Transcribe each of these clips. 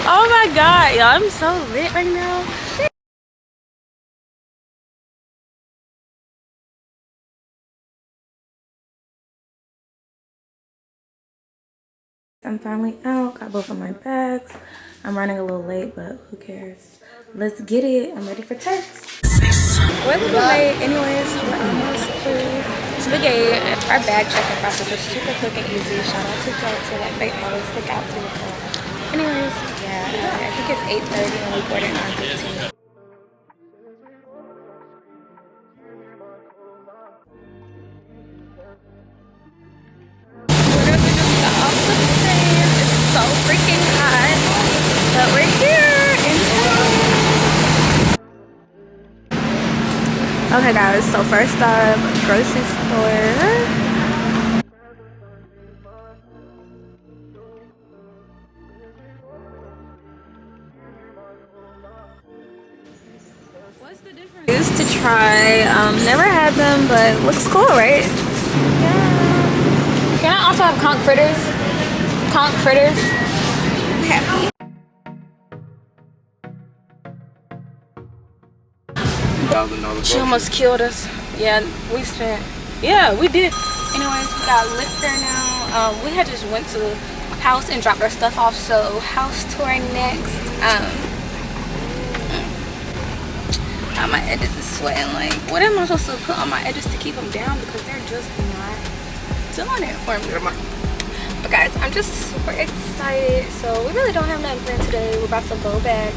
Oh my god, y'all, I'm so lit right now. I'm finally out, got both of my bags. I'm running a little late, but who cares? Let's get it. I'm ready for Turks. We're a little late. Anyways, we're almost through to the gate. Our bag checking process was super quick and easy. Shout out to Delta, like they always stick out to the car. Anyways, yeah, I think it's 8:30 and we boarded at 9:15. Literally just got off the train. It's so freaking hot, but we're here in town. Okay guys, so first up, grocery store. What's the difference? Used to try, never had them, but looks cool, right? Yeah. Can I also have conch fritters? Conch fritters? Happy. She almost killed us. Yeah, we spent. Yeah, we did. Anyways, we got lit there now. We had just went to the house and dropped our stuff off. So house tour next. My edges is sweating. Like, what am I supposed to put on my edges to keep them down? Because they're just not doing it for me. But guys, I'm just super excited. So we really don't have nothing planned today. We're about to go back,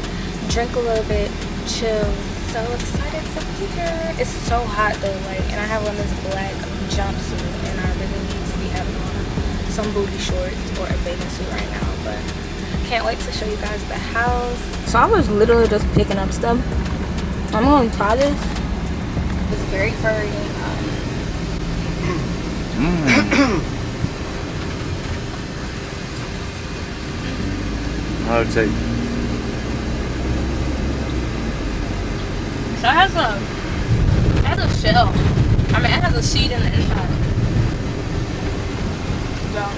drink a little bit, chill. So excited to be here. It's so hot though, like, and I have on this black jumpsuit, and I really need to be having on some booty shorts or a bathing suit right now. But can't wait to show you guys the house. So I was literally just picking up stuff. I'm gonna try this. It's very furry. I would say. So it has a shell. I mean, it has a seed in the inside. Yeah.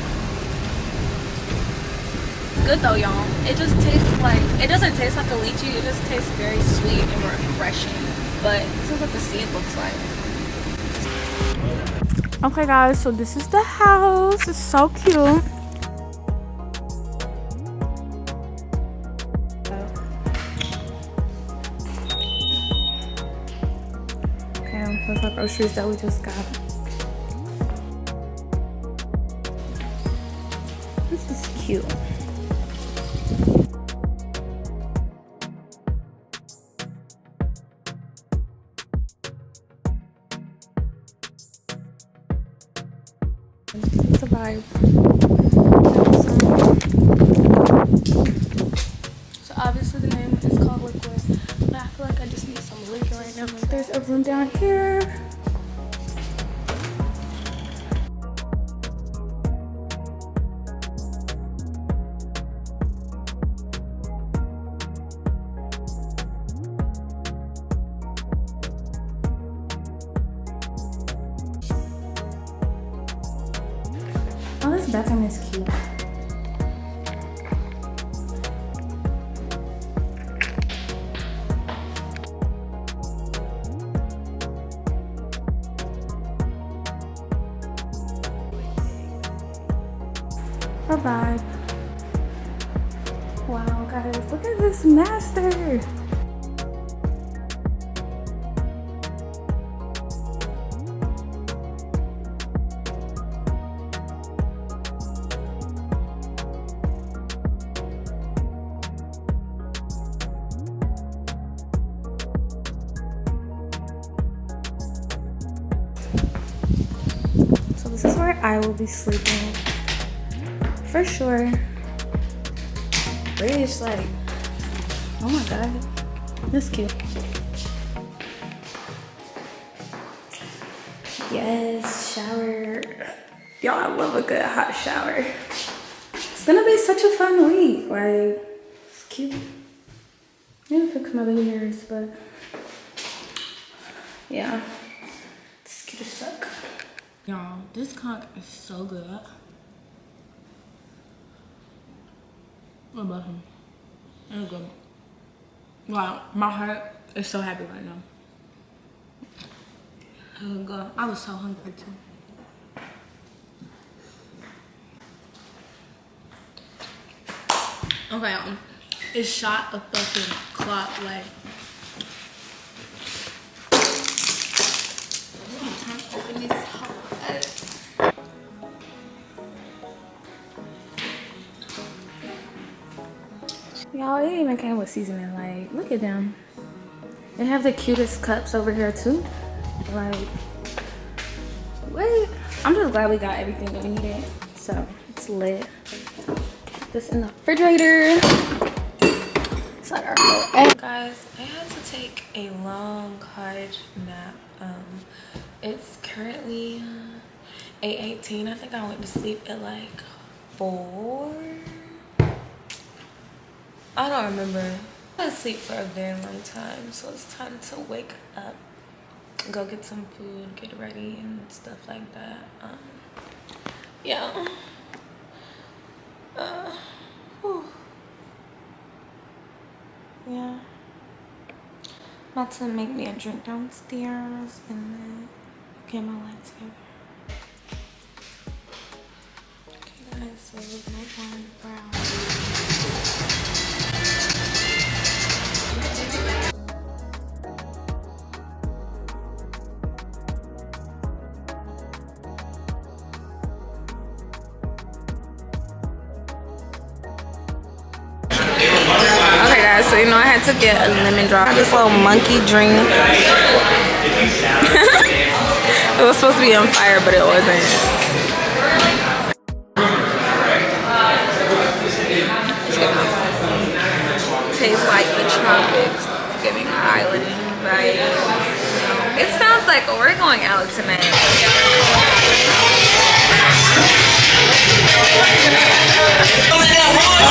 It's good though, y'all. It just tastes like, it doesn't taste like a lychee. It just tastes very sweet and refreshing. But this is what the seed looks like. Okay, guys. So this is the house. It's so cute. Those are groceries that we just got. This is cute. It's a vibe. So obviously the name is called Liquid, but I feel like I just need some liquor right now. There's a room down here. Oh, this bathroom is cute. A vibe. Wow, guys, look at this master. So this is where I will be sleeping. For sure. British, like, oh my god, that's cute. Yes, shower. Y'all, I love a good hot shower. It's gonna be such a fun week. Like, it's cute. I'm gonna fix my baby hairs, but yeah, it's cute as fuck. Y'all, this conch is so good. What about him? It's good. Wow, my heart is so happy right now. It was good. I was so hungry too. Okay, it shot a fucking clock like. Open this hole. Y'all, it even came with seasoning. Like, look at them. They have the cutest cups over here too. Like, what? I'm just glad we got everything that we needed. So it's lit. This in the refrigerator. It's like our little egg. Guys, I had to take a long, hard nap. It's currently 8:18. I think I went to sleep at like 4. I don't remember. I was asleep for a very long time, so it's time to wake up, go get some food, get ready, and stuff like that. Yeah. Whew. Yeah. About to make me a drink downstairs and then get my light together. Okay, guys, so my one brown. Okay guys, so you know I had to get a lemon drop. This little monkey drink. It was supposed to be on fire, but it wasn't. Tastes like the tropics, giving island vibes. It sounds like we're going out tonight.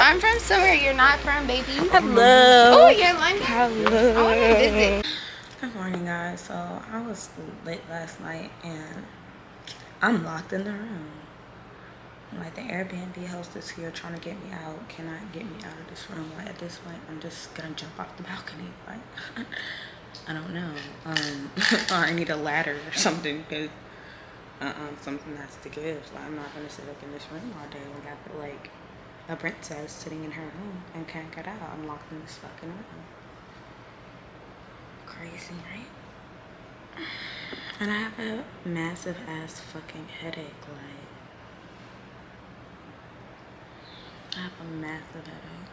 I'm from somewhere you're not from, baby. Hello. Oh, you're London. Hello. I want to visit. Good morning, guys. So I was late last night and I'm locked in the room. Like, the Airbnb host is here trying to get me out. Cannot get me out of this room. Like, at this point, I'm just gonna jump off the balcony. Like, I don't know. Or I need a ladder or something because something has to give. Like, I'm not gonna sit up in this room all day. We got the, like, a princess sitting in her room and can't get out. I'm locked in this fucking room. Crazy, right? And I have a massive ass fucking headache. Like, I have a massive headache.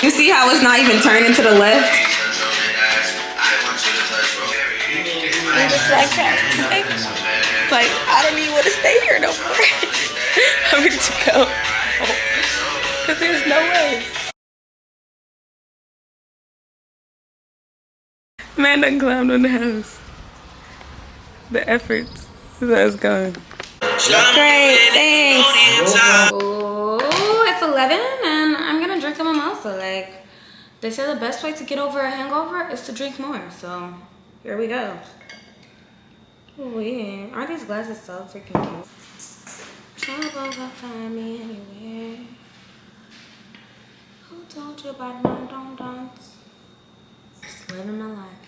You see how it's not even turning to the left? I'm just like that. Okay? Like, I don't even want to stay here no more. I'm ready to go. Because there's no way. Man done climbed on the house. The efforts. That's going. Great, thanks. Oh, it's 11 and I'm gonna drink a mimosa. Like, they say the best way to get over a hangover is to drink more. So, here we go. Oh yeah, aren't these glasses so freaking cute? Trouble will find me anywhere. Who told you about don't? Just living my life.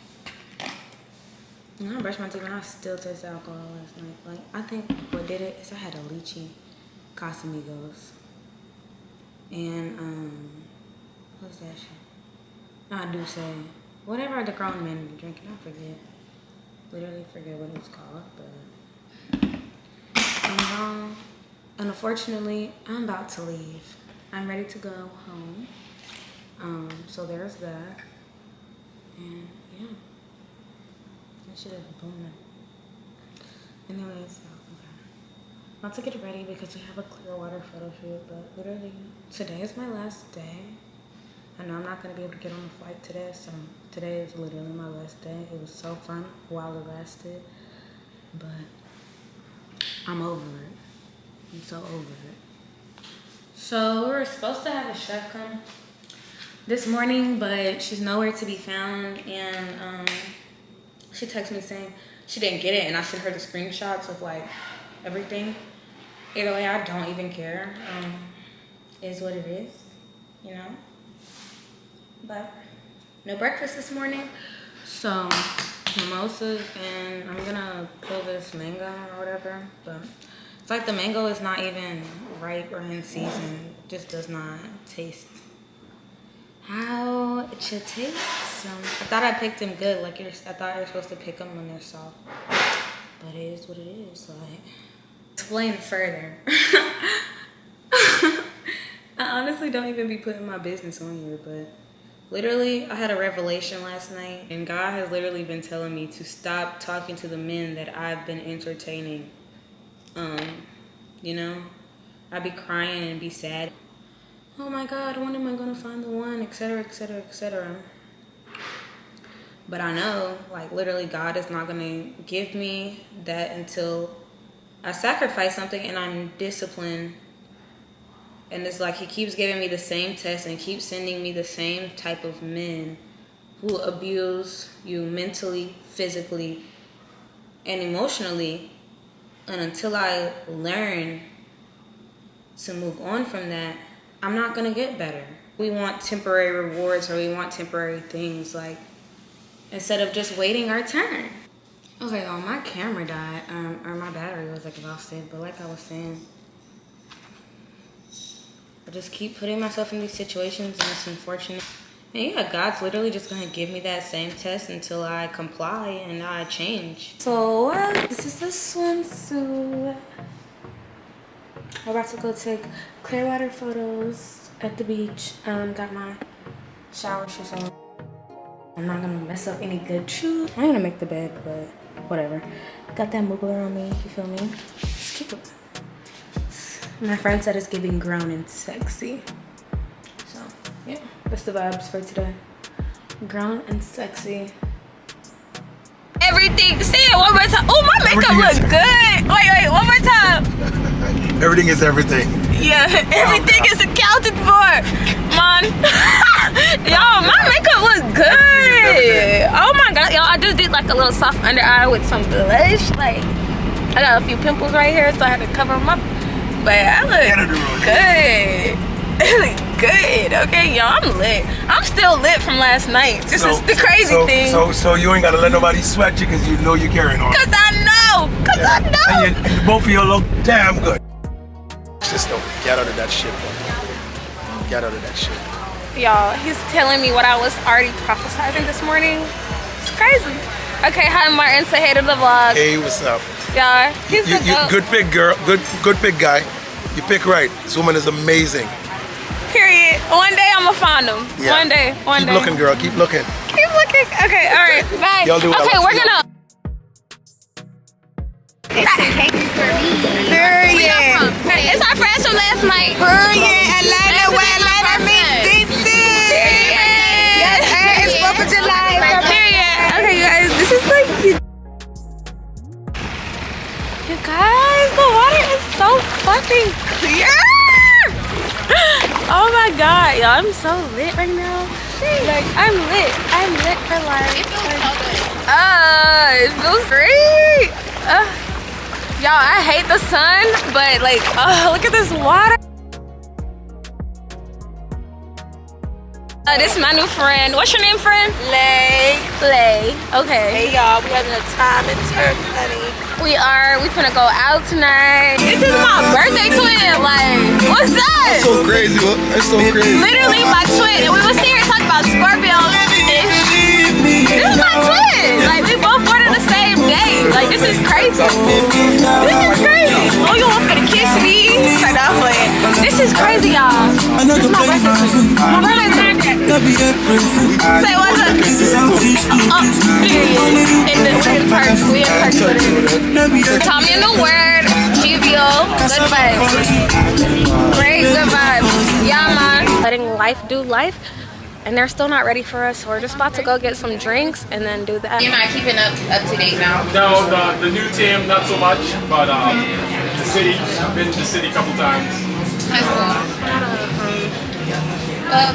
When I brushed my teeth and I still tasted alcohol last night. Like, I think what did it is I had a lychee Casamigos. And, what's that shit? I do say, whatever the grown men be drinking, I forget. Literally forget what it was called, but and unfortunately, I'm about to leave. I'm ready to go home. So there's that. And yeah. That shit is booming. Anyways, so, okay. About to get ready because we have a Clearwater photo shoot, but literally today is my last day. I know I'm not going to be able to get on the flight today, so today is literally my last day. It was so fun while it lasted, but I'm over it. I'm so over it. So we were supposed to have a chef come this morning, but she's nowhere to be found, and she texted me saying she didn't get it, and I sent her the screenshots of like everything, Either way, I don't even care. Is what it is, you know. But no breakfast this morning, so mimosas, and I'm gonna pull this mango or whatever. But it's like the mango is not even ripe or in season. It just does not taste how it should taste. So I thought I picked them good. Like I thought you're supposed to pick them when they're soft. But it is what it is. Like, explain further. I honestly don't even be putting my business on here, but literally I had a revelation last night, and God has literally been telling me to stop talking to the men that I've been entertaining. You know, I'd be crying and be sad. Oh my God, when am I gonna find the one, etc., etc., etc. But I know, like, literally God is not gonna give me that until I sacrifice something and I'm disciplined. And it's like he keeps giving me the same test and keeps sending me the same type of men who abuse you mentally, physically, and emotionally. And until I learn to move on from that, I'm not gonna get better. We want temporary rewards, or we want temporary things, like, instead of just waiting our turn. Okay, oh, my camera died, or my battery was exhausted, but like I was saying, I just keep putting myself in these situations, and it's unfortunate. And yeah, God's literally just gonna give me that same test until I comply and I change. So this is the swimsuit. I'm about to go take clear water photos at the beach. Got my shower shoes on. I'm not gonna mess up any good shoes. I'm gonna make the bed, but whatever. Got that movement on me, you feel me? Just keep it. My friend said it's giving grown and sexy. So, yeah, that's the vibes for today. Grown and sexy. Everything, say it one more time. Oh, my makeup looks good. Wait, one more time. Everything is everything. Yeah, everything is accounted for, man. Y'all, my makeup looks good. Oh my God, y'all, I just did like a little soft under eye with some blush. Like, I got a few pimples right here, so I had to cover them up. But I look good. I look good, okay, y'all. I'm lit. I'm still lit from last night. This is the crazy thing. So you ain't gotta let nobody sweat you because you know you're carrying on. Cause I know. And both of you look damn good. Just don't get out of that shit, bro. Get out of that shit. Y'all, he's telling me what I was already prophesizing this morning. It's crazy. Okay, hi Martin, say hey to the vlog. Hey, what's up? Y'all, he's you good pick, girl. Good pick, guy. You pick right. This woman is amazing. Period. One day I'ma find him. Yeah. One day. Keep looking, girl. Keep looking. Keep looking. Okay, all right. Bye. Y'all do well. Okay, we're gonna. Period. It's our friends from last night. Period. Atlanta means DC. Yes, it's 4th of July. Period. Okay, you guys, this is like. You guys, the water is so fucking clear. Oh my God, y'all, I'm so lit right now. Like, I'm lit for life. It feels so good. It feels great. Y'all, I hate the sun, but like, look at this water. This is my new friend. What's your name, friend? Lay. Okay. Hey y'all, we having a time in Turks, honey. We finna go out tonight. This is my birthday twin. Like, what's up? That's so crazy. That's so crazy. Literally my twin. And we was here talking about Scorpio-ish. This is my twin. Like, we both born on the same day. Like, this is crazy. This is crazy. Oh, you want for the kiss me? This is crazy, y'all. This is my birthday twin. My birthday twin. Say what's up. Period. We in Turks with it. Tommy in the word. GVO. Good vibes. Great, good vibes. Yeah, man. Letting life do life. And they're still not ready for us, so we're just about to go get some drinks and then do that. You're not keeping up to date now? No, the new team, not so much, but the city, I've been to the city a couple times. That's cool.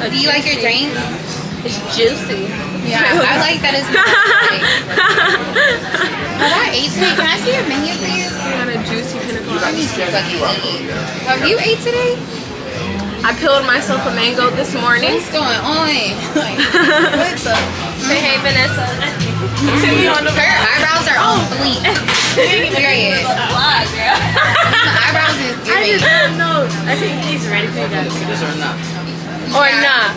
Do you like your drink? It's juicy. Yeah, I like that it's not like... Have I ate today? Can I see your menu, please? We got a juicy pina colada. I need to fucking eat. Have you ate today? I peeled myself a mango this morning. What's going on? Like, what's up? Say hey, Vanessa. Her eyebrows are on fleek. Period. Vlog, girl. Eyebrows is I giving. just don't know. I think he's ready for you guys. This or not? Or not.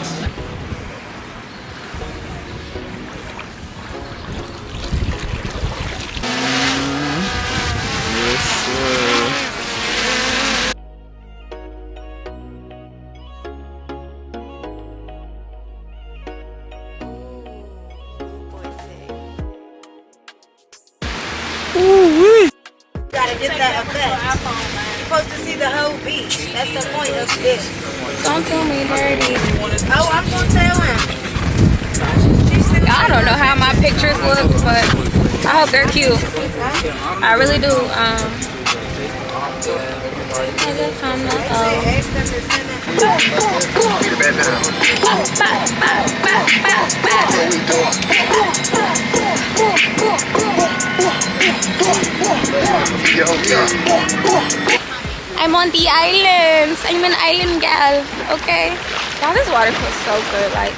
Gotta get that effect. You're supposed to see the whole beach. That's the point of this. Don't do me dirty. Oh, I'm gonna tell him. I don't know how my pictures look, but I hope they're cute. I really do. I'm on the islands. I'm an island gal. Okay. Now this water feels so good. Like,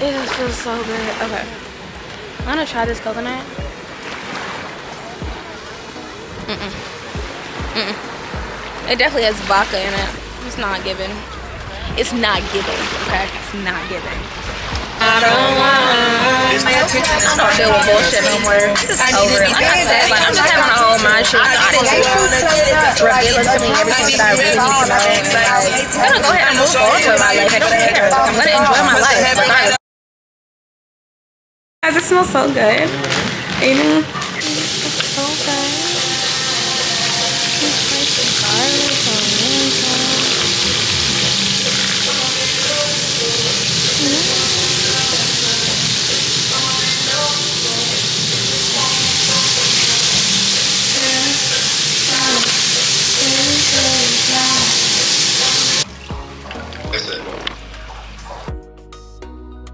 it just feels so good. Okay. I'm gonna try this coconut. It definitely has vodka in it. It's not giving. It's not giving. Okay. It's not giving. I don't deal with bullshit no more. Just over it. Like I said, like, I'm just having a whole mind shit. God is just revealing to me everything that I really need to know. Like, I'm gonna go ahead and move forward with my life. I don't care. I'm gonna enjoy my life regardless. Guys, it smells so good. Ain't it? It's so good.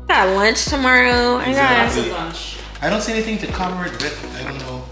I got lunch tomorrow. I don't see anything to cover it with. I don't know.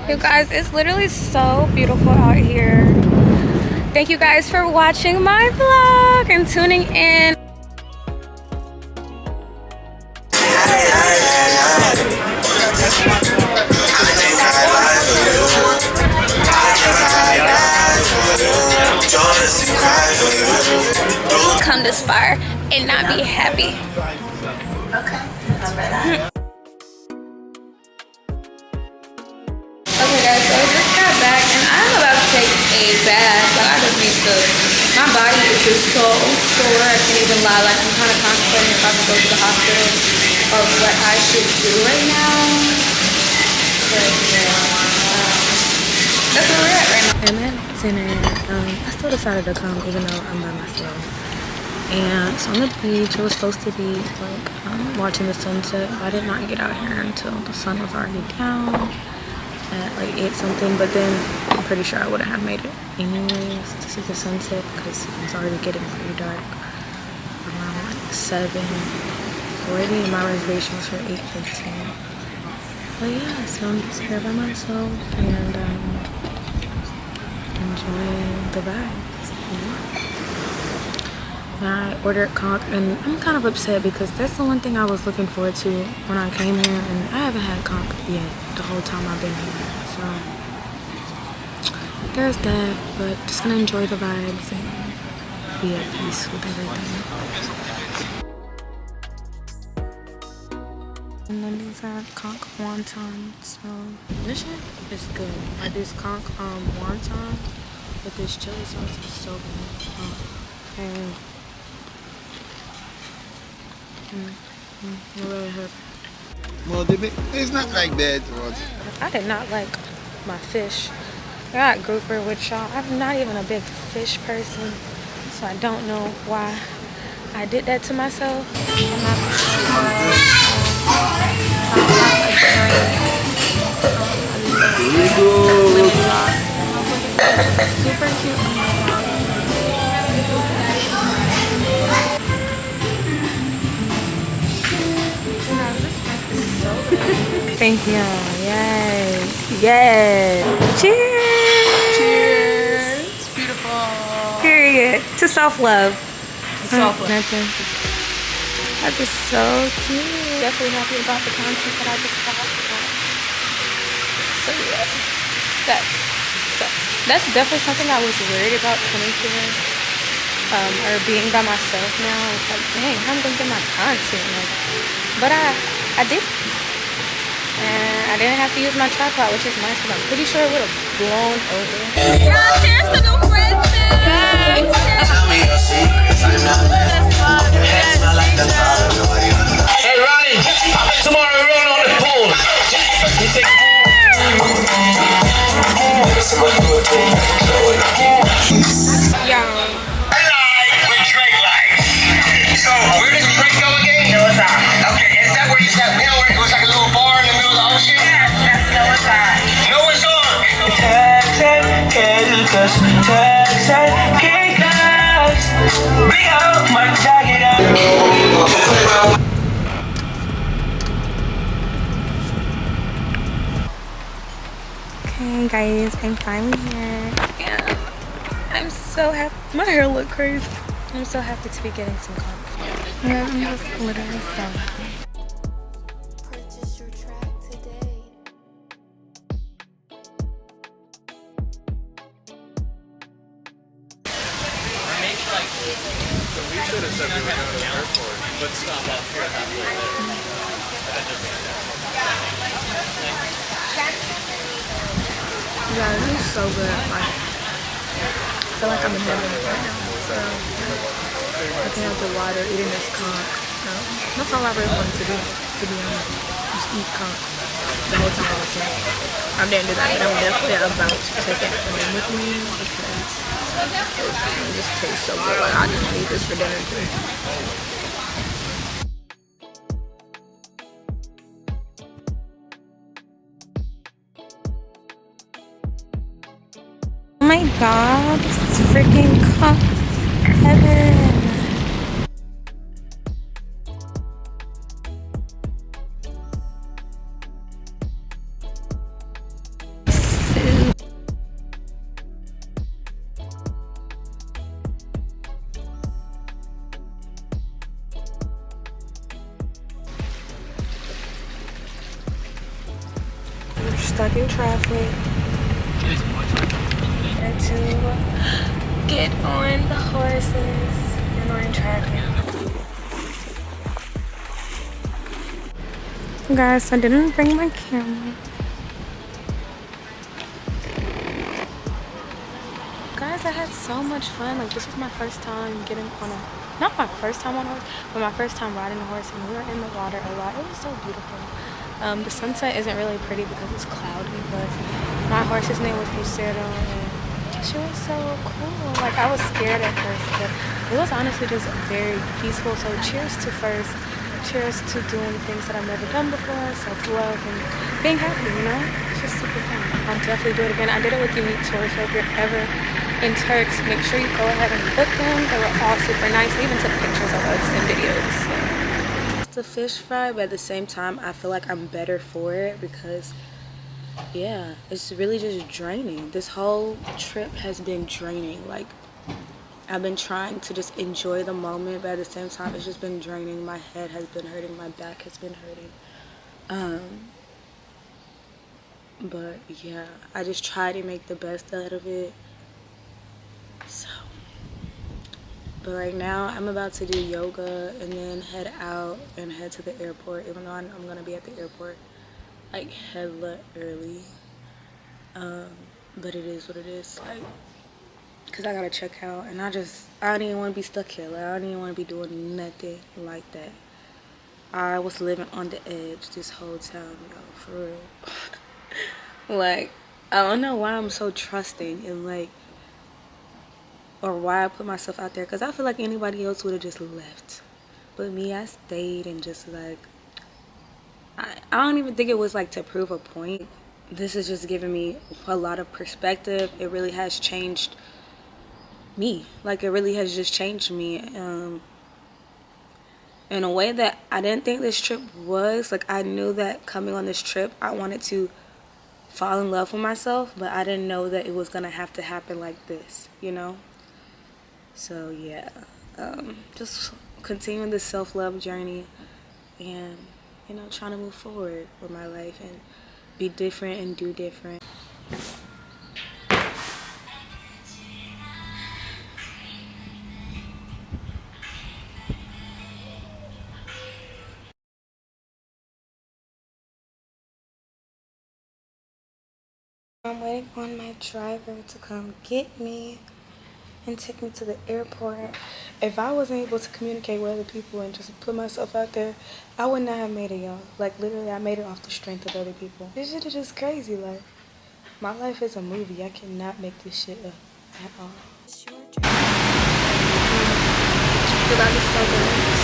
You guys, it's literally so beautiful out here. Thank you guys for watching my vlog and tuning in. Come this far and not be happy. Okay, guys, so I just got back and I'm about to take a bath. Like, I just need to, my body is just so sore. I can't even lie. Like, I'm kind of contemplating if I can go to the hospital or what I should do right now. But that's where we're at right now. I'm at dinner. I still decided to come even though I'm by myself. And it's on the beach. It was supposed to be like watching the sunset. I did not get out here until the sun was already down at like 8 something. But then I'm pretty sure I wouldn't have made it anyways to see the sunset because it's already getting pretty dark around like 7:40 and my reservation was for 8:15. But yeah, so I'm just here by myself and enjoying the vibes. I ordered conch and I'm kind of upset because that's the one thing I was looking forward to when I came here, and I haven't had conch yet the whole time I've been here. So there's that, but just gonna enjoy the vibes and be at peace with everything. And then these are conch wontons. So this shit is good. Like this conch wonton with this chili sauce is so good. And I really hope. Well, it's not like that. I did not like my fish. I got grouper with y'all. I'm not even a big fish person, so I don't know why I did that to myself. I'm not super cute. Thank you. Yes. Yes. Cheers. Cheers. Beautiful. Period. To self-love. Self-love. Nothing. That is so cute. Definitely happy about the content that I just got. So yeah. That's definitely something I was worried about coming here. Or being by myself now. It's like, dang, how am I gonna get my content? Like, but I did. And I didn't have to use my tripod, which is nice because I'm pretty sure it would have blown over. Cheers to new friends. Tell me your secrets, I'm not your head smell like the bottle. Hey Ronnie, tomorrow we're rolling on the pool. You think Y'all. we drink like. So where does the drink go again? Okay, is that where you sat? You know where it was like a little bar in the middle of the ocean? Yes, that's Noah's Ark. Noah's Ark. Texas, Caicos. Bring out my jacket. Okay, guys, I'm finally here. And I'm so happy. My hair look crazy. I'm so happy to be getting some coffee. Yeah, I'm just literally so happy. Purchase your track today. We should have said we were going to the airport, but stop off here and have a little Yeah, this is so good. Like, I feel like I'm in heaven right now. So, looking at the water, eating this conch. That's all I really wanted to do, to be honest. Just eat conch the whole time I was here. I didn't do that, but I'm definitely about to take it home with me because it just tastes so good. Like, I just need this for dinner too. Oh my god, it's freaking conch heaven. We're stuck in traffic. And to get on the horses and we're in traffic. Guys, I didn't bring my camera. Guys, I had so much fun. Like, this was my first time getting on a, not my first time on a horse, but my first time riding a horse, and we were in the water a lot. It was so beautiful. The sunset isn't really pretty because it's cloudy, but my horse's name was Lucero, and she was so cool. Like, I was scared at first, but it was honestly just very peaceful. So cheers to first. Cheers to doing things that I've never done before, self-love, and being happy, you know? It's just super fun. I'll definitely do it again. I did it with Unique Tours, so if you're ever in Turks, make sure you go ahead and book them. They were all super nice. They even took pictures of us and videos. So. It's a fish fry, but at the same time, I feel like I'm better for it because, yeah, it's really just draining. This whole trip has been draining. Like, I've been trying to just enjoy the moment, but at the same time, it's just been draining. My head has been hurting. My back has been hurting. But yeah, I just try to make the best out of it. So But right now, I'm about to do yoga and then head out and head to the airport, even though I'm going to be at the airport like hella early. But it is what it is, like, because I got to check out, and I don't even want to be stuck here. Like, I don't even want to be doing nothing like that. I was living on the edge this whole time, yo, for real. Like, I don't know why I'm so trusting and, like, or why I put myself out there, because I feel like anybody else would have just left. But me, I stayed and just, like, I don't even think it was, like, to prove a point. This is just giving me a lot of perspective. It really has changed me. Like, it really has just changed me in a way that I didn't think this trip was. Like, I knew that coming on this trip, I wanted to fall in love with myself, but I didn't know that it was going to have to happen like this, you know? So, yeah. Just continuing this self-love journey and, you know, trying to move forward with my life and be different and do different. I'm waiting on my driver to come get me and take me to the airport. If I wasn't able to communicate with other people and just put myself out there, I would not have made it, y'all. Like, literally, I made it off the strength of other people. This shit is just crazy. Like, my life is a movie. I cannot make this shit up at all. Because I just felt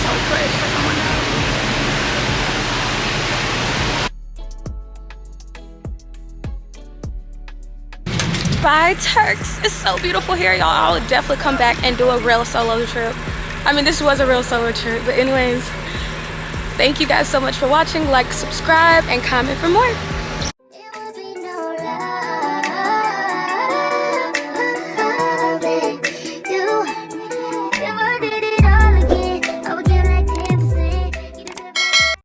so fresh. Like, oh my God. Bye, Turks. It's so beautiful here, y'all. I would definitely come back and do a real solo trip. I mean, this was a real solo trip, but anyways, thank you guys so much for watching. Like, subscribe, and comment for more.